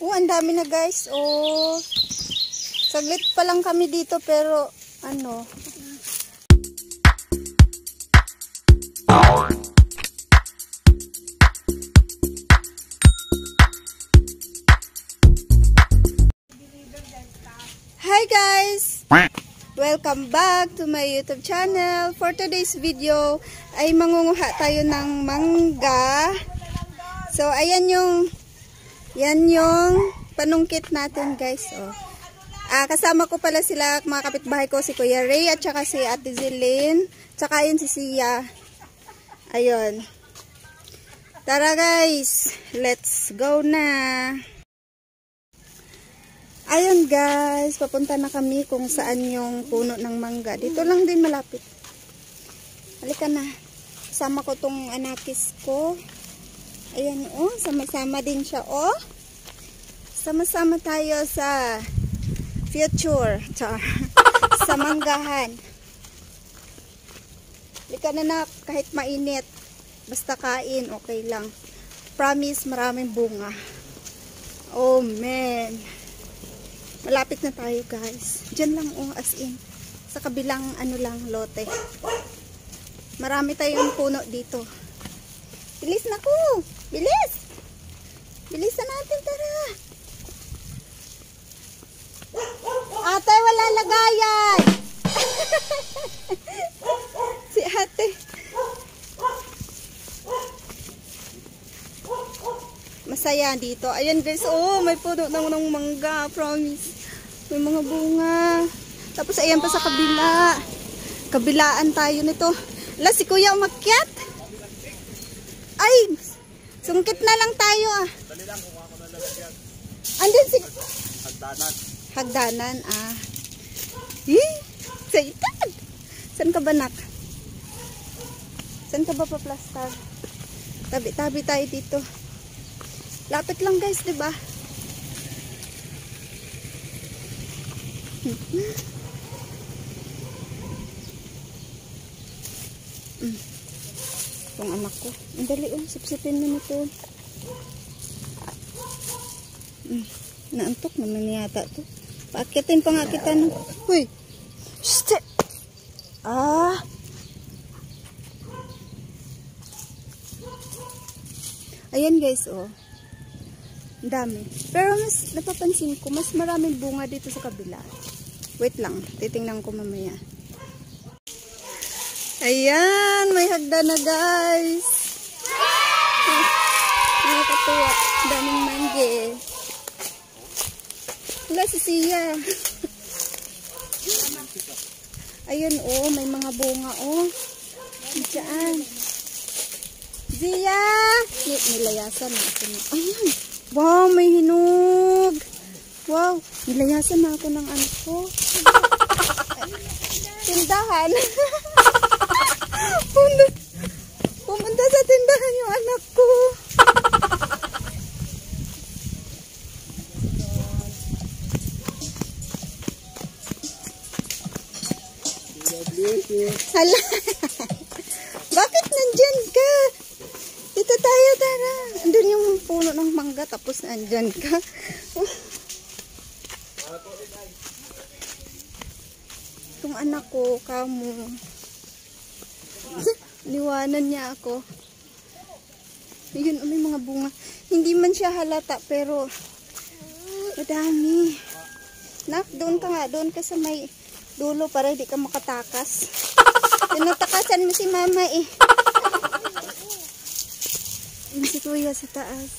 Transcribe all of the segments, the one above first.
Oh, ang dami na guys. Oh. Saglit pa lang kami dito pero ano. Hi guys! Welcome back to my YouTube channel. For today's video ay mangunguha tayo ng mangga. So ayan yung panungkit natin guys. Oh. Kasama ko pala sila, mga kapitbahay ko, si Kuya Ray at saka si Ate Zilin. Tsaka yun si Sia. Ayun. Tara guys, let's go na. Ayun guys, papunta na kami kung saan yung puno ng mangga. Dito lang din malapit. Halika na. Sama ko tong anakis ko. Ayan oh, sama-sama din siya oh. Sama-sama tayo sa future. Sa manggahan. Halika na kahit mainit. Basta kain, okay lang. Promise, maraming bunga. Oh man. Malapit na tayo guys. Diyan lang oh, as in. Sa kabilang ano lang, lote. Marami tayong puno dito. Bilis na ko. Bilis. Bilisan natin, tara. Ate, wala lagayan. Si ate. Masaya dito. Ayan guys, oh, may puno ng mangga, promise. May mga bunga. Tapos ayan pa sa kabila. Kabilaan tayo nito. Ala, si Kuya umakyat. Ay, sungkit na lang tayo ah. Dali lang, kung ako na lalagyan. Andun si... Hagdanan. Hagdanan, ah. Saitan. Saan ka ba, nak? Saan ka ba pa-plaster? Tabi-tabi tayo dito. Lapit lang guys, di ba? Itong anak ko. Ang dali oh, sipsipin mo nito. Naantok naman yata to. Paakitin pa nga kita no. Huy! Shit! Ayan guys oh. Ang dami. Pero mas napapansin ko, mas maraming bunga dito sa kabila. Wait lang, titingnan ko mamaya. Ayan, may hagda na guys. Nakakatuwa. Daming mangge. Wala si Sia. Ayun oh, may mga bunga oh. Diyan. Zia! Nilayasan na ako. Ayan. Wow, may hinog. Wow, nilayasan na ako ng anak ko. Tindahan. Pumunta sa tindahan yung anak ko. Hala. Bakit nandyan ka? Dito tayo, tara. Andun yung puno ng mangga, tapos nandyan ka. Itong anak ko, kamo. Liwanan niya ako. Ayun, may mga bunga. Hindi man siya halata, pero madami. Nak, doon ka nga. Doon ka sa may dulo para hindi ka makatakas. Tinatakasan mo si mama eh. Yun si Kuya sa taas.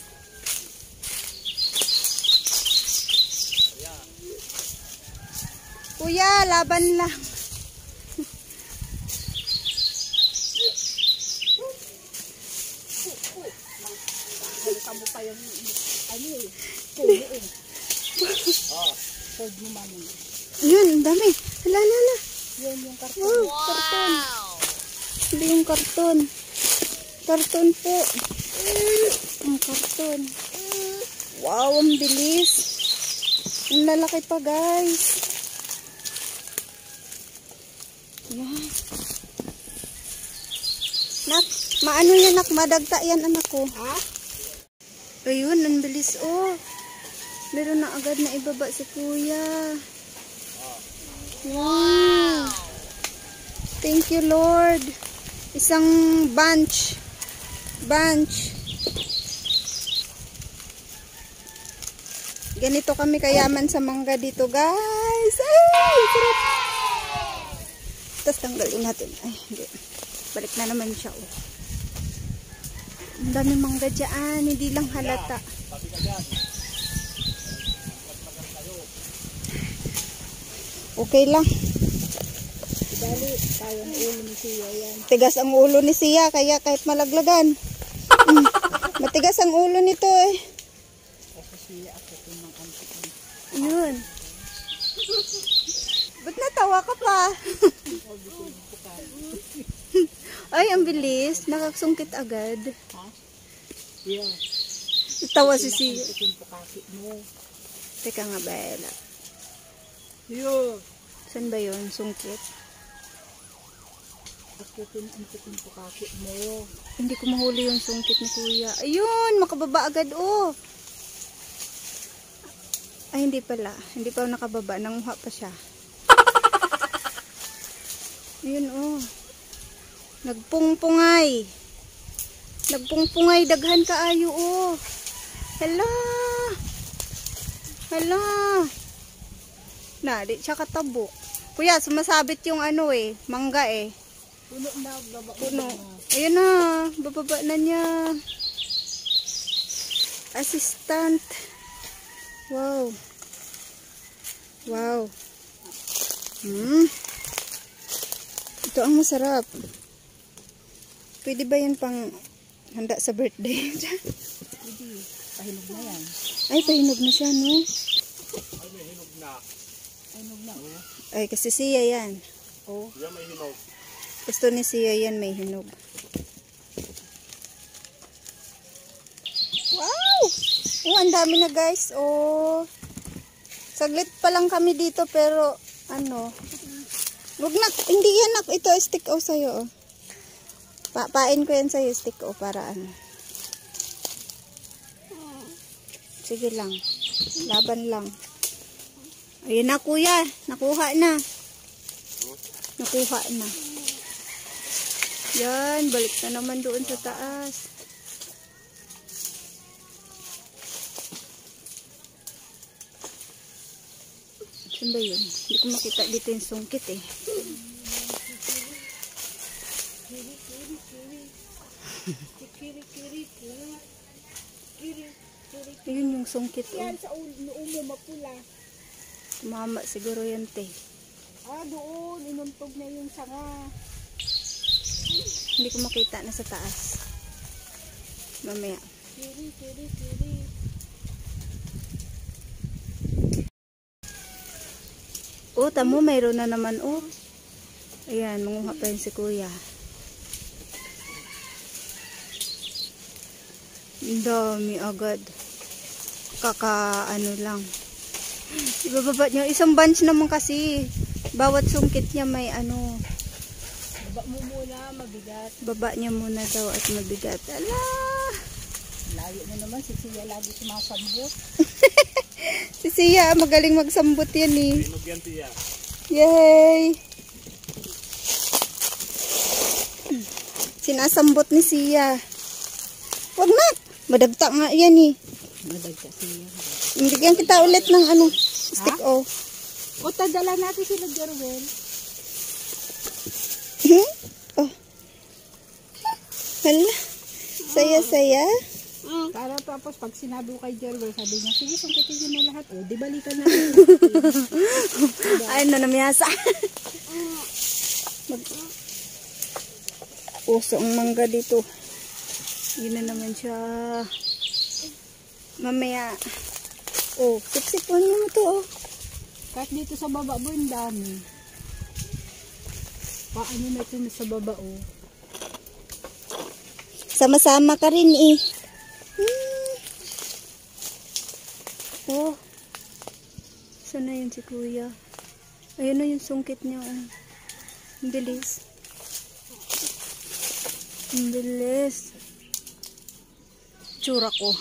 Kuya, laban lang. Kamu pa yung ano eh. Hold mo mami. Yun, ang dami. Hala. Yun yung karton. Wow, karton. Hindi yung karton. Karton po. Ang karton. Wow, ang bilis. Ang lalaki pa guys. Wow. Nak, maano yan nak? Madagta yan anak ko. Ha? Ayun, ang bilis oh. Meron na agad na ibaba si kuya. Wow! Thank you, Lord. Isang bunch. Ganito kami kayaman sa mangga dito, guys. Ay, sarap. Tapos tanggalin natin. Ay, hindi. Balik na naman siya. Oh. Ang daming mangga dyan. Hindi lang halata. Okay lang. Dali, tayo ang ulo ni Siya yan. Tigas ang ulo ni Siya, kaya kahit malaglagan. Matigas ang ulo nito eh. Kasi Siya ako ng antik. Yun. Ba't natawa ka pa? Ay, ang bilis. Nakasungkit agad. Ha? Yeah. Tawa si Siya. Yung pukaki mo. Teka nga, Bella. Yeah. Saan ba yun? Sungkit? Akutin ang puting pukaki mo. Hindi ko mahuli yung sungkit ni Kuya. Ayun! Makababa agad, oh! Ay, hindi pala. Hindi pa nakababa. Nanguha pa siya. Ayun, oh. Nagpungpungay. Nagpungpungay. Daghan kaayo, oh. Hala! Hala! Na, di siya katabok. Kuya, sumasabit yung ano eh. Mangga eh. Puno na, baba. Puno. Ayun na. Bababa na niya. Assistant. Wow. Wow. Ito ang masarap. Pwede ba yan pang handa sa birthday? Pwede. Pahinog na yan. Ay, pahinog na siya, no? Ay, may hinog na. Hinog na, oh. Ay, kasi Siya yan. Oh. Yan may hinog. Gusto ni Siya yan, may hinog. Wow! Oh, ang dami na, guys. Oh. Saglit pa lang kami dito, pero ano. Wag na, hindi yan nak. Ito, stick o sa'yo, oh. Papain ko yan sa'yo, stick o, para ano. Sige lang. Laban lang. Ayun na, kuya. Nakuha na. Nakuha na. Yan, balik na naman doon sa taas. Saan ba yun? Hindi ko makita dito yung sungkit eh. Yun yung sungkit oh. Yan sa ulo mapula. Tumama siguro yan te. Ah, doon. Inuntog na yung sanga. Hindi ko makita na sa taas. Mamaya. Kiri. Oh, tamo, mayroon na naman oh. Ayan, manguha pa yun si kuya. Ang dami agad. Ano lang. Ibababa niya. Isang bunch naman kasi. Bawat sungkit niya may ano. Baba mo muna, mabigat. Baba niya muna daw at mabigat. Ala! Layo na naman, si Siya lagi sumasambot. Si Siya, magaling magsambot yan eh. Hinog yan, Siya. Yay! Sinasambot ni Siya. Wag na! Madagta nga yan eh. Madagta Siya. Bigyan kita ulit ng ano, stick o. O, tadala natin sila, Jerwel. Oh. Hala. Saya-saya. Para tapos pag sinabi ko kay Jerwel, sabi niya, sige, sungkitin niyo na lahat. O, di balikan na. Ay, namiyasa. Puso ang mangga dito. Yun na naman siya. Mamaya. Oh, sip-sipon mo to oh. Kahit dito sa baba mo, yung dami. Paano na ito sa baba, oh. Sama-sama ka rin eh. Oh. Saan na yun si kuya? Ayun na yung sungkit niya. Oh. Ang bilis. Ang bilis. Tsura ko.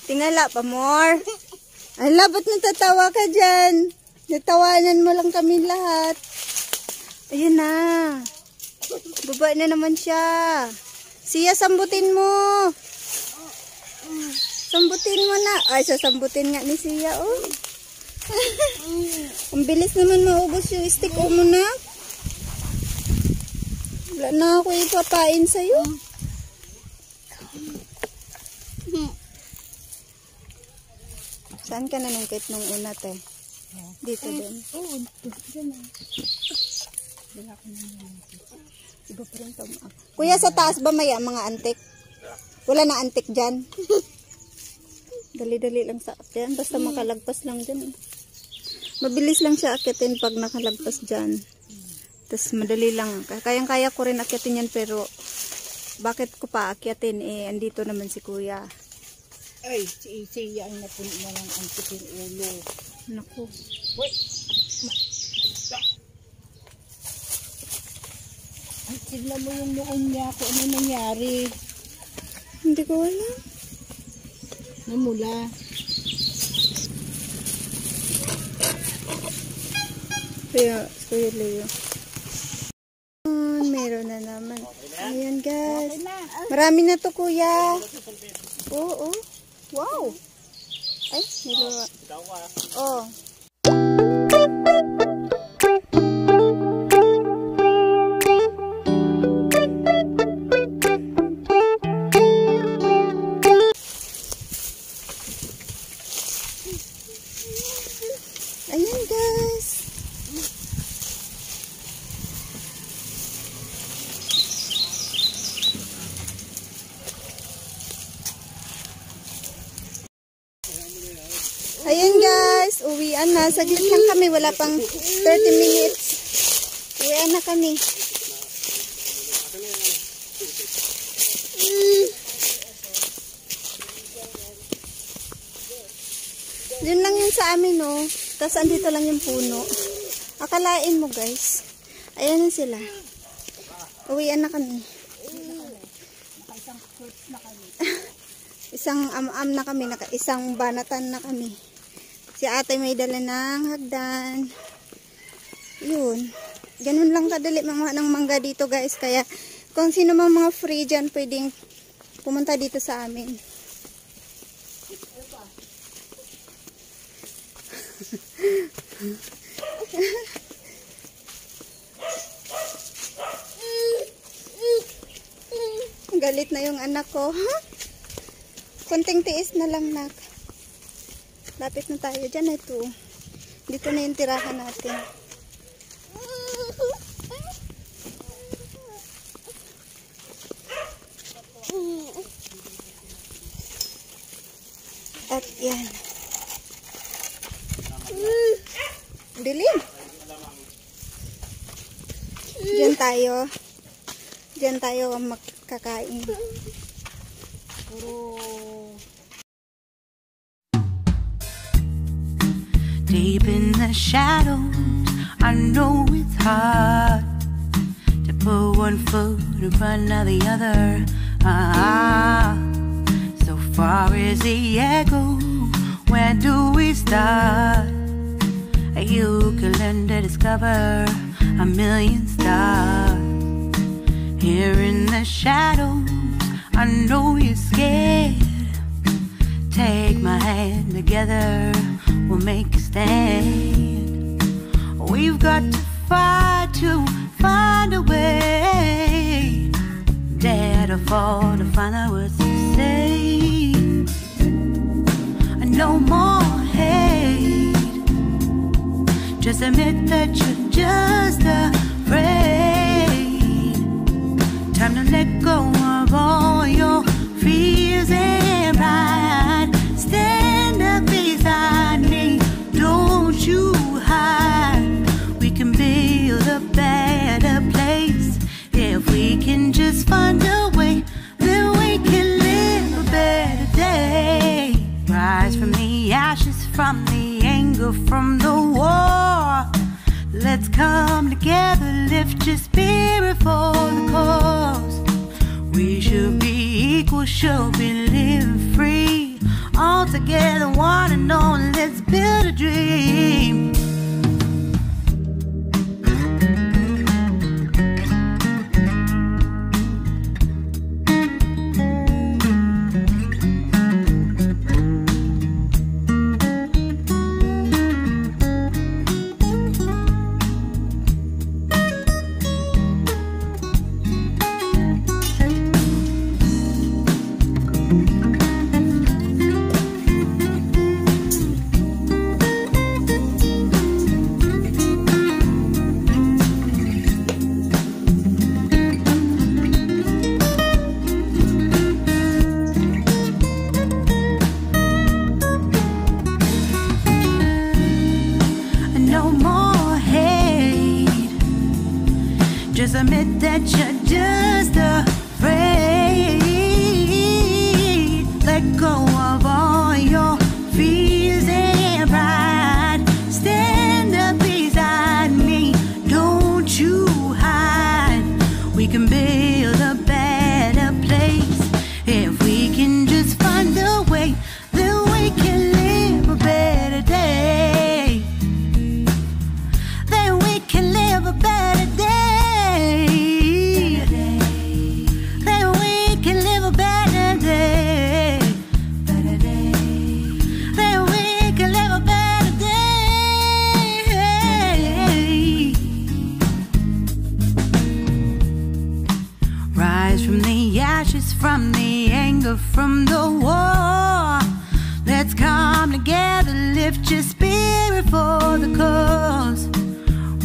Tingala pa more. Ala, ba't natatawa ka dyan? Natawanan mo lang kami lahat. Ayun na. Baba na naman siya. Siya, sambutin mo. Sambutin mo na. Ay, sasambutin nga ni Siya, oh. Ang bilis naman maubos yung stick mo na. Wala na ako ipapain sa'yo. Saan ka nanungkit nung una, te? Dito din. Oo, dyan na. Wala ko na. Iba pa rin tama. Kuya, sa taas ba may mga antik? Wala na antik dyan. Dali-dali lang sa akin. Basta makalagpas lang dyan. Mabilis lang siya akitin pag nakalagpas dyan. Tapos madali lang. Kayang-kaya ko rin akitin yan, pero bakit ko pa akitin? Eh, andito naman si kuya. Ay, siya ang napuno na lang ang tikin ulo. Naku. Wait! Ay, tignan mo yung noon niya kung ano nangyari. Hindi ko alam. Namula. Kuya Leo. Meron na naman. Ayan, guys. Marami na to, kuya. Oo. Wow. Ay, niluwa. Oh. Ayan, guys. Ayan, guys. Uwian na. Saglit lang kami. Wala pang 30 minutes. Uwian na kami. Yun lang yun sa amin, no. Tapos andito lang yung puno. Akalain mo, guys. Ayan na sila. Uwian na kami. Isang am-am na kami. Isang banatan na kami. Si ate may dala ng hagdan. Yun. Ganun lang kadali mga ng mangga dito, guys. Kaya kung sino mang mga free dyan, pwedeng pumunta dito sa amin. Galit na yung anak ko. Huh? Konting tiis na lang, nak. Lapit na tayo dyan. Ito. Dito na yung tirahan natin. At yan. Dilim. Diyan tayo. Diyan tayo magkakain. Deep in the shadows, I know it's hard to put one foot in front of the other. So far as the echo, where do we start? You can learn to discover a million stars. Here in the shadows, I know you're scared. Take my hand, together we'll make a stand. We've got to fight to find a way. Dare to fall to find out what to say. No more hate. Just admit that you're just afraid. Time to let go of all your fears and pride. Stand up beside me, don't you hide. We can build a better place. If we can just find a way, then we can live a better day. Rise from the ashes, from the anger, from the war. Let's come together, lift your spirit for the cause. We should be equal, should be living free. All together, one and all, let's build a dream. Just admit that you're just afraid. Let go of all your fears and pride. Stand up beside me, don't you hide. We can build a better place if we can just find a way. Then we can live a better day. Then we can live a better day. From the anger, from the war, let's come together, lift your spirit for the cause.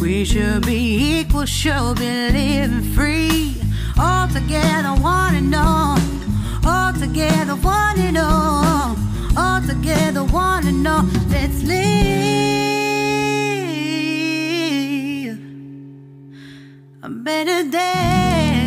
We should be equal, should be living free. All together, one and all. All together, one and all. All together, one and all. Let's live a better day.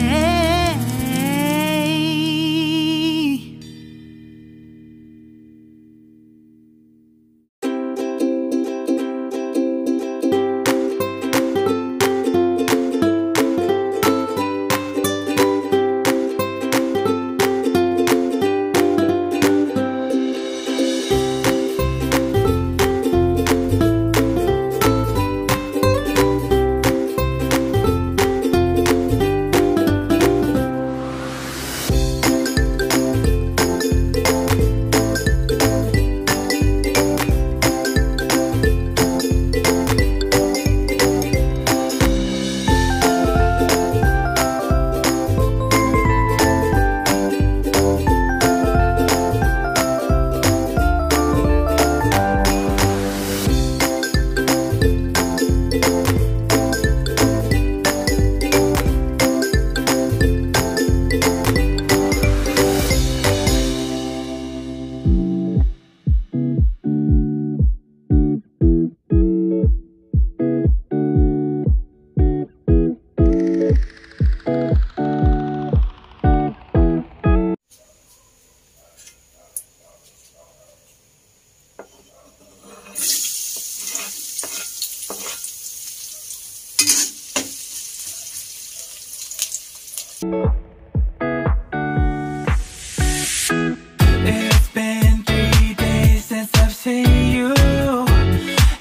It's been 3 days since I've seen you,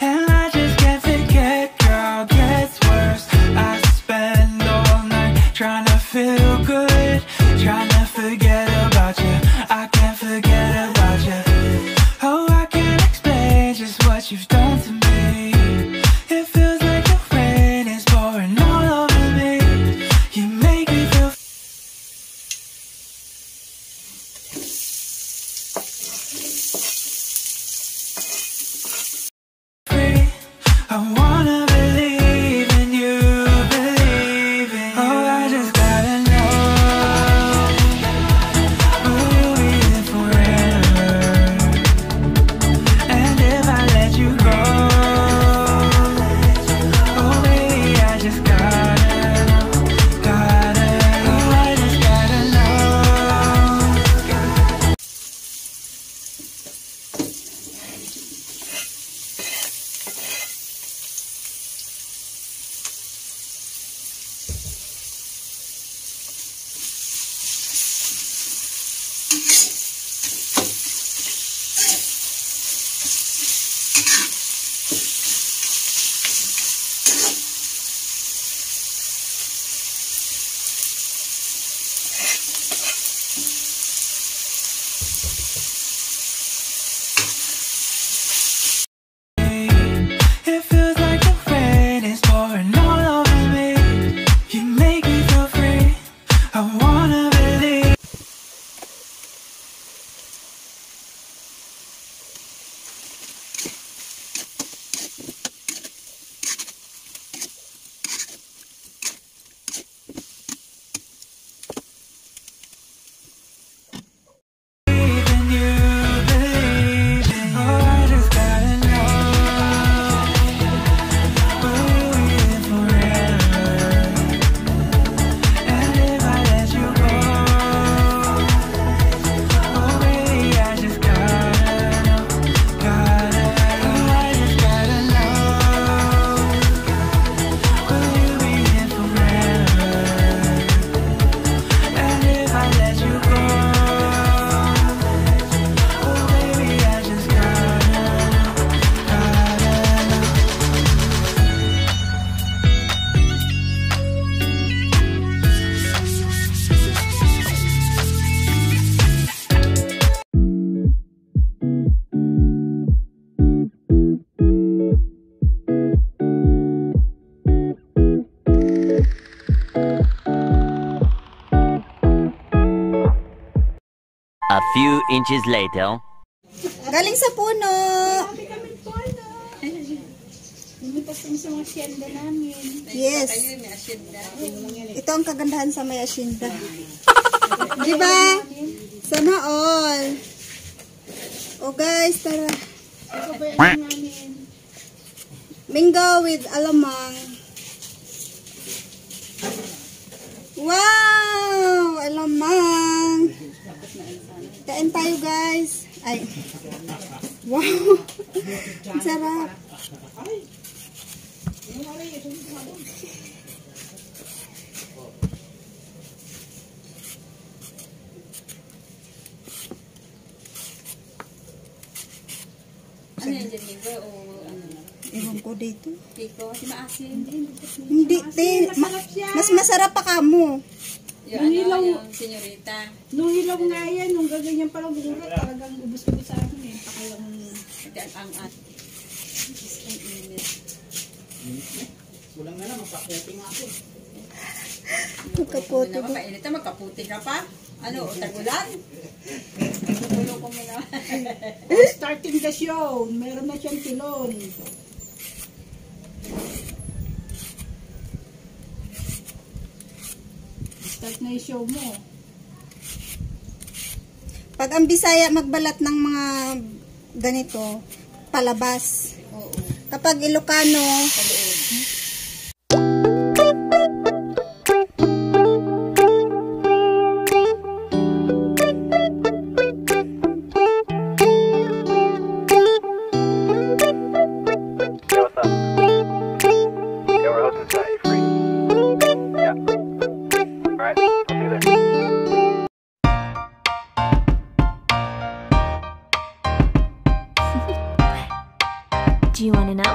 and I just can't forget, girl, gets worse. I spend all night trying to feel good, trying to forget about you. I can't forget about you. Oh, I can't explain just what you've done to me. It feels like the rain is pouring all over me. You make me feel free. I wanna believe in you, believe in you. Oh, I just gotta know, will you be there forever? And if I let you go, oh baby, I just gotta know, gotta, oh, I just gotta know. A few inches later. Galing sa puno. Sabi kami po, ano? Lumipas kami sa mga asyenda namin. Yes. Ito ang kagandahan sa may asyenda. Diba? Sana all. Oh guys, tara. Ito ba yan namin? Mingo with alamang. Wow! Alamang. Kain tayo guys. Ay. Wow. Ang sarap. Ano yan dyan, Ligo? O ano? Ewan ko dito. Pico? Kasi maasin. Hindi, mas masarap pa kamo. Yung ano, yung senyorita. Nung hilaw nga yan, nung gaganyan palang gulot, talagang ubus-ubus sa akin eh. Pakalang... Ito ang ang-at. Ang init. Kulang na lang, magkaputi nga ako. Magkaputi ba? Mainit na, magkaputi ka pa. Ano, tagulan? Tulong ko muna. Starting the show, meron na siyang tilon. Start na yung show mo. Pag ang Bisaya magbalat ng mga ganito, palabas. Oo. Kapag Ilocano, Do you want to know?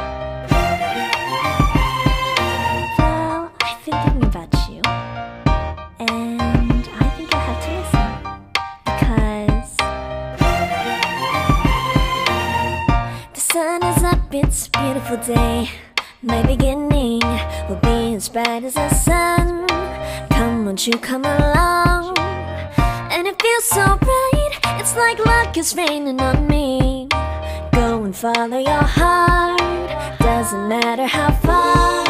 Well, I've been thinking about you. And I think you'll have to listen. Because the sun is up, it's a beautiful day. My beginning will be as bright as the sun. Come, won't you come along? And it feels so bright, it's like luck is raining on me. Go and follow your heart, doesn't matter how far.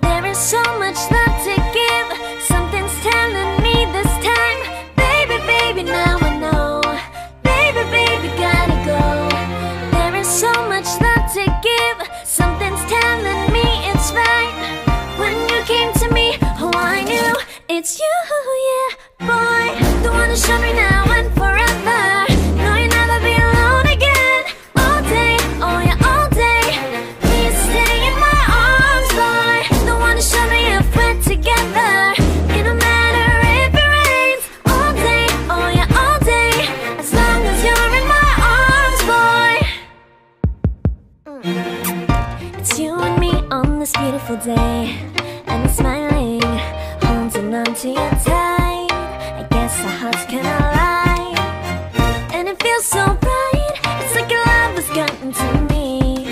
There is so much love to give, something's telling me this time. Baby, baby, now I know. Baby, baby, gotta go. There is so much love to give, something's telling me it's right. When you came to me, oh I knew it's you, yeah, boy. The one to show me now and forever. No, you'll never be alone again. All day, oh yeah, all day. Please stay in my arms, boy. The one to show me if we're together. It don't matter if it rains. All day, oh yeah, all day. As long as you're in my arms, boy. It's you and me on this beautiful day. And I'm smiling, holding on to you tight. I guess our hearts can align. And it feels so bright, it's like your love has gotten to me.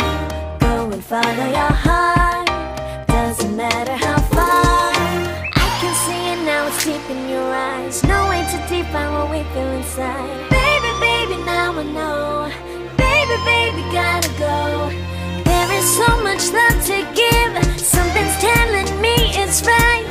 Go and follow your heart, doesn't matter how far. I can see it now, it's deep in your eyes. No way to define what we feel inside. Baby, baby, now I know. Baby, baby, gotta go. There is so much love to give, something's telling me it's right.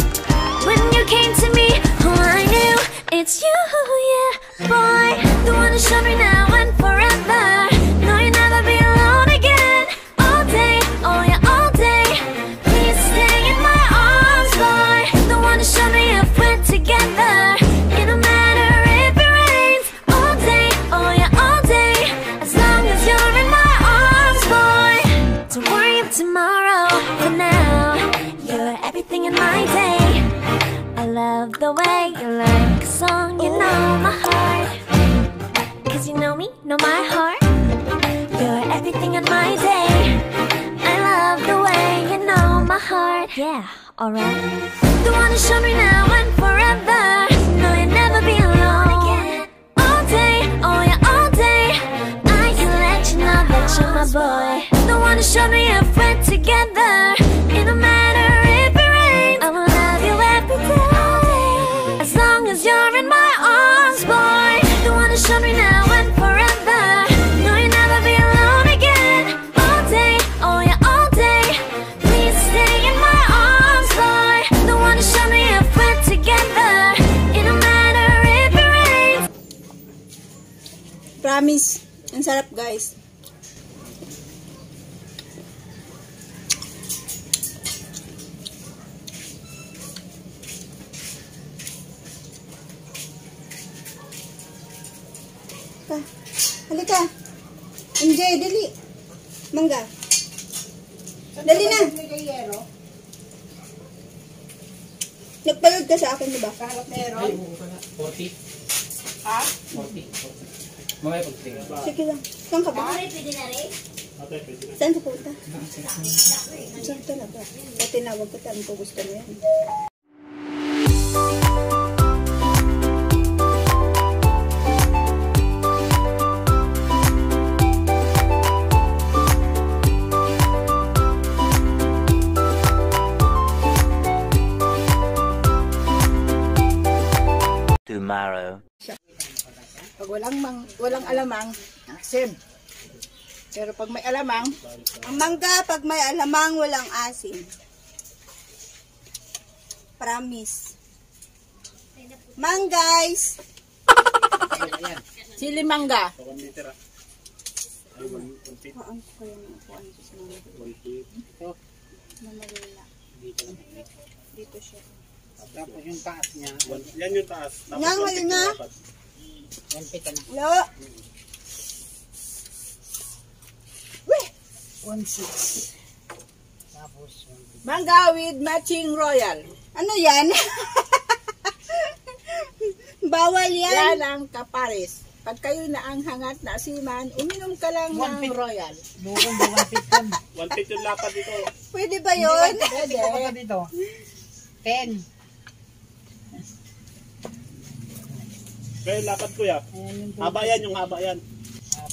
When you came to me, oh I knew it's you, yeah, boy. The one to show me now and forever. No, you'll never be alone again. All day, oh yeah, all day. Please stay in my arms, boy. The one to show me if we're together. It don't matter if it rains. All day, oh yeah, all day. As long as you're in my arms, boy. Don't worry of tomorrow. For now, you're everything in my day. I love the way you like a song, you know my heart. Cause you know me, know my heart. You're everything in my day. I love the way you know my heart. Yeah, alright. The one to show me now and forever. No, you'll never be alone again. All day, oh yeah, all day. I can let you know that you're my boy. The one to show me if we're together. It don't matter if it rains. I will love you every day. As long as you're in my arms, boy. The one to show me Promise. Ang sarap, guys. Halika. Enjoy, dali. Mangga. Dali na. Nagpalod ka sa akin, di ba? Kahit meron. 40. Ha? 40. Mamaya pagtingin. Sige lang. Saan ka ba? Saan ka punta? Saan talaga? O tinawag ko tayo kung gusto mo yan. Tomorrow. Pag walang alamang, asin. Pero pag may alamang, Ang mangga, pag may alamang, walang asin. Promise. Mang, guys! sili mangga. Kuhaan ko kaya ng kuhaan ko sa mga. Mamalula. Dito siya. Tapos yung taas niya. Yan yung taas. Nga, ngayon na. 1 na. Lo! 1.6. Tapos Mangga with matching royal. Ano yan? Bawal yan. Yan ang kapares. Pag kayo na ang hangat na asiman, uminom ka lang ng royal. doon ba 1.5 1 yung lapad dito. Pwede ba yun? Pwede. dito? 10. Kaya yung lapad kuya. Haba yan, yung haba yan.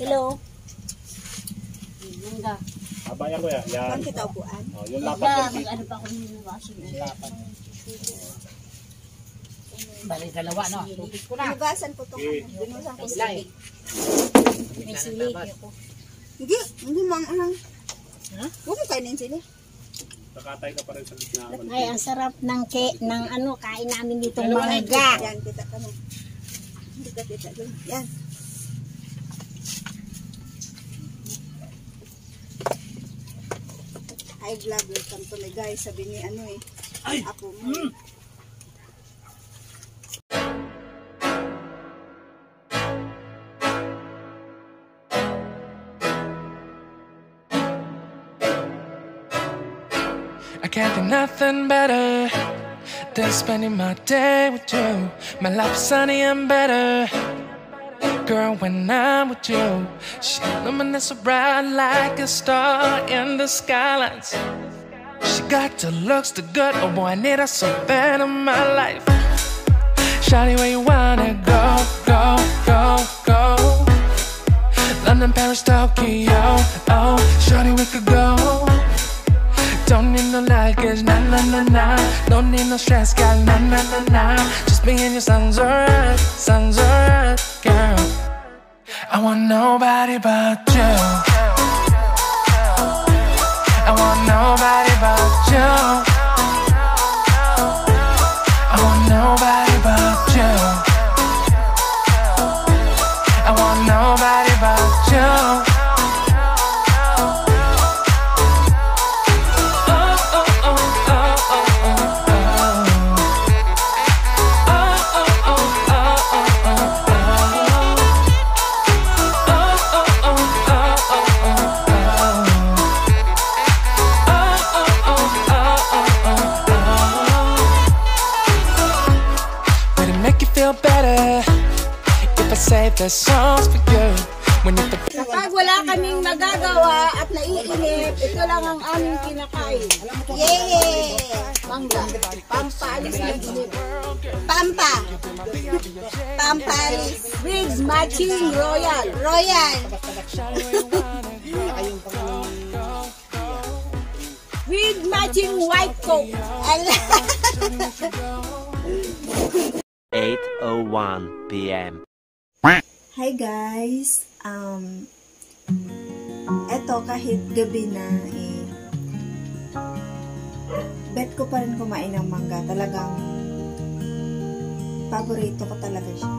Hello? Mangga. Haba yan kuya. Yan. Saan kita upuan? Oh, yung lapad. Ano pa ako lapad. Balik dalawa, no? Tupit ko na. Hinugasan ko ito. Okay. Binugasan ko Ilay. May sili. Hindi mang. Huwag mo kainin sili. Kakatay ka pa rin sa gitna. Ay, ang sarap ng kain namin dito mangga. Yan, kita ka na. Hindi ka kita doon. Yan. Hi vlog, welcome to my guys. Sabi ni ano eh. Ako mo. I can't think nothing better than spending my day with you. My life's sunny and better, girl, when I'm with you. She illuminates so bright like a star in the skylines. She got the looks, the good, oh boy, I need her so bad in my life. Shawty, where you wanna go, go, go, go? London, Paris, Tokyo, oh, shawty, we could go. Don't need no luggage, nah, nah, nah, nah. Don't need no stress, girl, nah, nah, nah, nah. Just me and your sounds alright, girl. I want nobody but you. I want nobody but you. I want nobody but you. I want nobody but you. Save the songs for you when you Kapag wala kaming nagagawa at naiinip, ito lang ang aming kinakain. Yay! Mangga. Pampaalis ng inip. Pampa. Pampalis. With matching royal. Royal. With matching white coke. 8:01 p.m. Hi guys. Eto kahit gabi na bet ko pa rin kumain ng mangga. Talagang paborito ko talaga siya.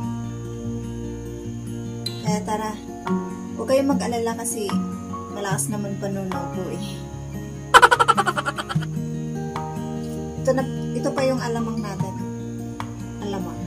Kaya tara, huwag kayong mag-alala kasi malakas naman panunaw ko eh. Ito pa yung alamang natin. Alamang.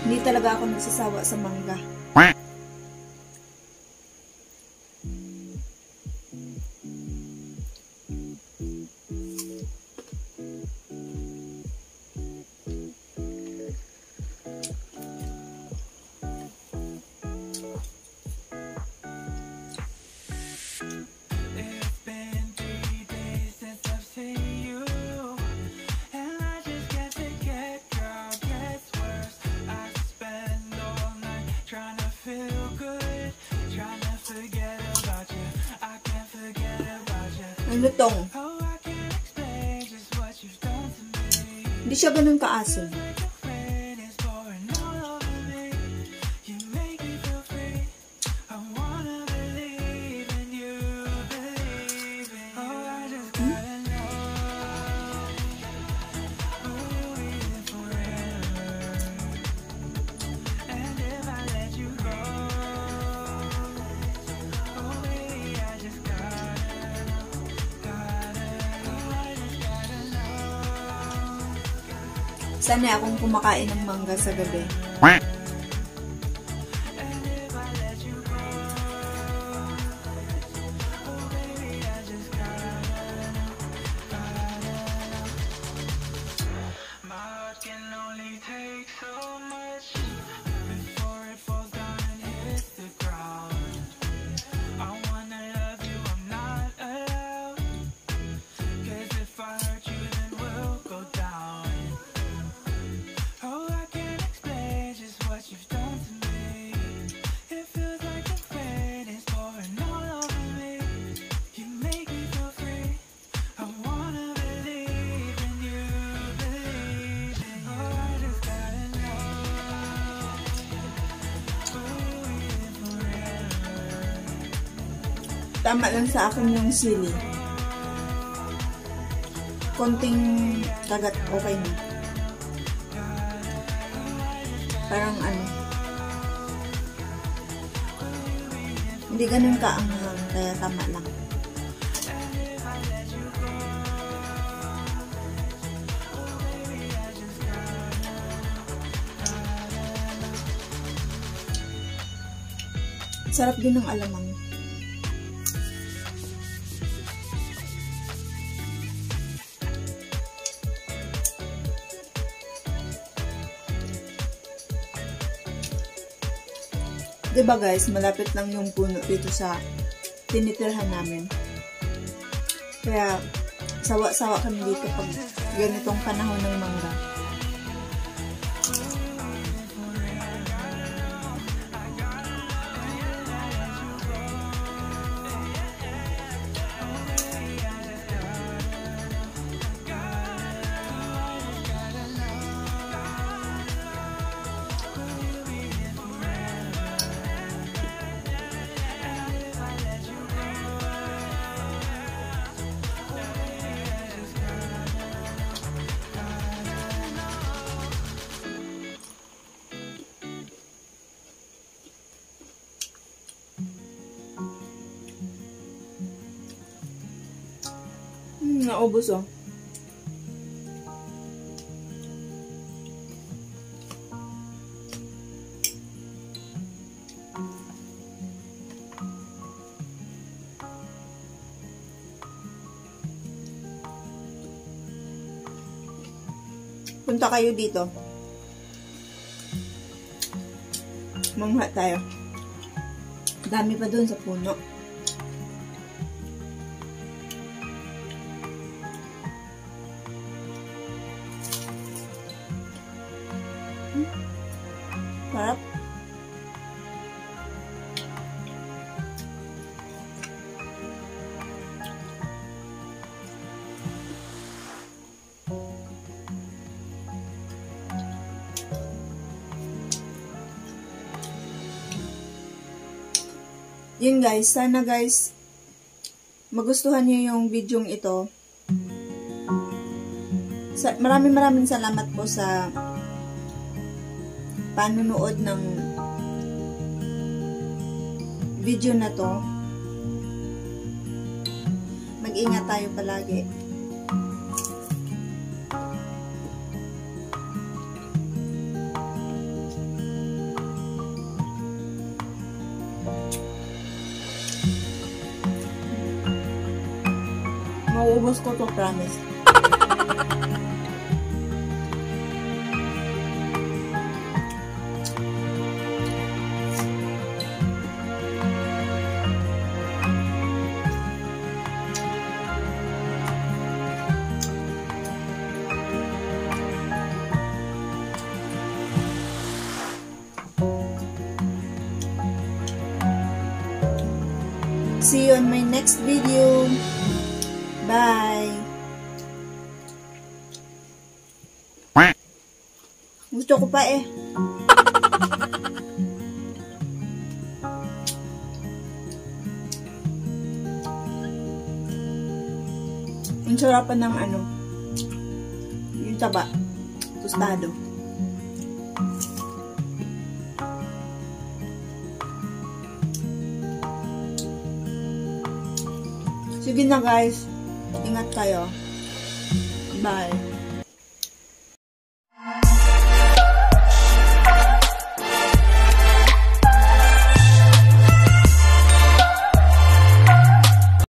Hindi talaga ako nagsasawa sa mangga. Ang lutong. Hindi siya ganun kaasim. Sana akong kumakain ng mangga sa gabi. Tama lang sa akin yung sili. Konting kagat, okay na. Parang ano, hindi ganun kaanghang, kaya tama lang. Sarap din ng alamang. Diba guys, malapit lang yung puno dito sa tinitirhan namin. Kaya sawa-sawa kami dito pag ganitong panahon ng mangga. Naubos oh. Punta kayo dito. Mangha tayo. Dami pa dun sa puno. Sarap. Yun guys, sana guys magustuhan niyo yung videong ito. Maraming salamat po sa panunood ng video na to. Mag-ingat tayo palagi. Mauubos ko to, promise. See you on my next video. Bye. Gusto ko pa eh. Ang sarapan ng ano, yung taba, tostado. Sige na guys. Ingat kayo. Bye.